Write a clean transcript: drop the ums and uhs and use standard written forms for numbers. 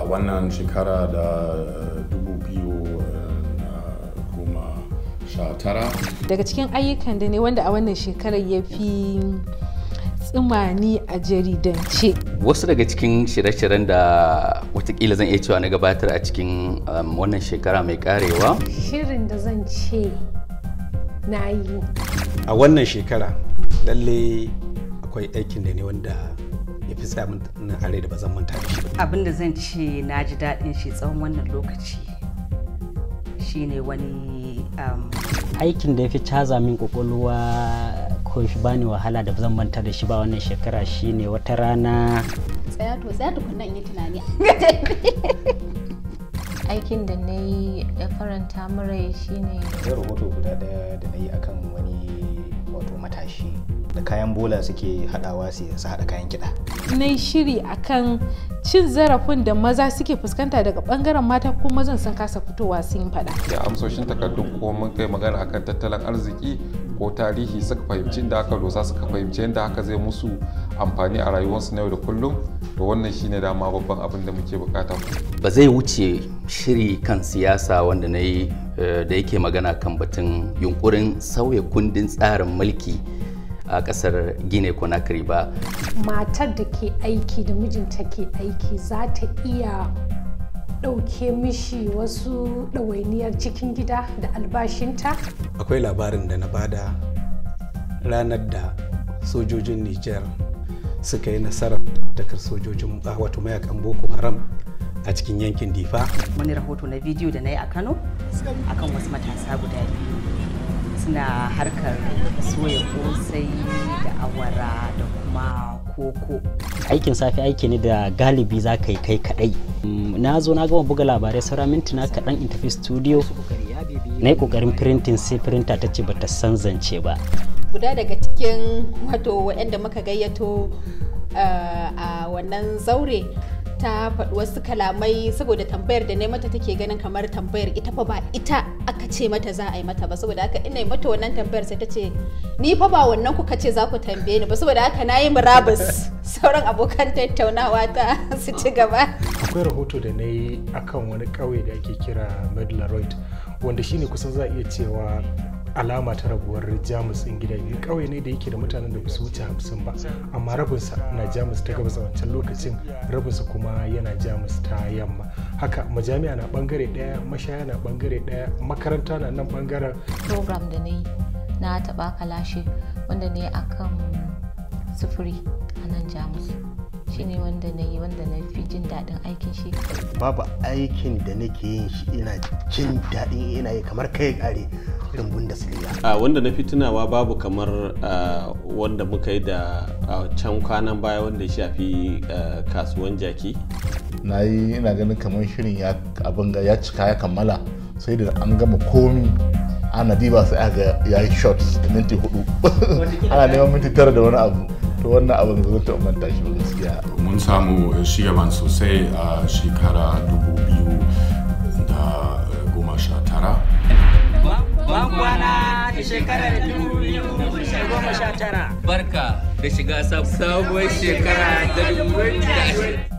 a wannan shekara da 2019. Daga cikin ayyukan da ne wanda a wannan shekarar ya fi tsimani a jaridance. Wasu daga cikin shirye-shiryen da watakila zan iya cewa na gabatar a cikin wannan shekara mai karewa. Shirin da zan ce na yi. A wannan shekara lalle akwai aikin da ne wanda ya fi tsamin na are da ba zan manta da shi. Abin da zan ce na ji daɗin shi tsawon wannan lokaci shine wani aikin da ya fi caza min kwakwalwa ko shi bani wahala da zan manta da shi ba wannan shekara shine wata rana. Tsaya tukunna in yi tunani. Aikin da na yi ya faranta mura shine rahoto guda daya da na yi akan wani wato matashi da kayan bola suke hadawa su hada kayan kiɗa. Na yi shiri akan cin zarafin da maza suke fuskanta daga bangaren mata ko mazan sun kasa fitowa sun faɗa. Da amsoshin takardun ko mun kai magana akan tattalin arziki ko tarihi suka fahimci inda aka dosa suka fahimci yadda haka zai musu amfani a rayuwarsu na yau da kullum, to wannan shine dama babban abin da muke bukata. Ba zai wuce shiri kan siyasa wanda na yi da yake magana kan batun yunkurin sauya kundin tsarin mulki a kasar Guinea Conakry ba. Matar da ke aiki da mijinta ke aiki za ta iya ɗauke mishi wasu ɗawainiyar cikin gida da albashinta. Akwai labarin da na bada ranar da sojojin Nijar suka yi nasarar takar sojojin wato mayakan Boko Haram a cikin yankin Difa. Wani rahoto na bidiyo da na yi a Kano akan wasu matasa guda biyu suna harkar soya kosai da awara da kuma koko. Aikin safe aiki ne da galibi za ka yi kai kadai. Na zo na gama buga labarai saura mintuna kaɗan in tafi studio na yi ƙoƙarin printing sai printer ta ce bata san zance ba. Guda daga cikin wato waɗanda muka gayyato a wannan zaure ta faɗi wasu kalamai saboda tambayar da ne mata take ganin kamar tambayar ita fa ba ita aka ce mata za a yi mata ba, saboda haka ina mata wannan tambayar sai ta ce ni fa ba wannan kuka ce za ku tambaye ni ba, saboda haka na yi murabus sauran abokan tattaunawa ta su ci gaba. Akwai rahoto da na yi akan wani ƙauye da ake kira Medlaroid wanda shine kusan za a iya cewa alama ta rabuwar Jamus in gida biyu. Ƙauye ne da yake da mutanen da ba su wuce 50 ba, amma rabinsa na Jamus ta gabas a wancan lokacin, rabinsa kuma yana Jamus ta yamma. Haka majami'a na bangare daya, mashaya na bangare daya, makaranta na nan bangaren. Program da na taɓa kalashe wanda ne akan sufuri a nan Jamus shine wanda na yi wanda na fi jin daɗin aikin shi. Babu aikin da nake yin shi ina jin daɗin ina yi kamar kai kare irin Bundesliga. Wanda na fi tunawa babu kamar wanda muka yi da can kwanan baya wanda ya shafi kasuwan jaki. Na yi ina ganin kamar shirin ya cika ya kammala sai da an gama komi ana diba sai aga ya yi shots da minti 4 ana neman minti 9 da wani abu. To wannan abin da zai manta shi ba gaskiya. Mun samu shigaban sosai a shekara 2019. Kwana da shekarar 2019. Barka da shiga sabuwar shekara ta 2020.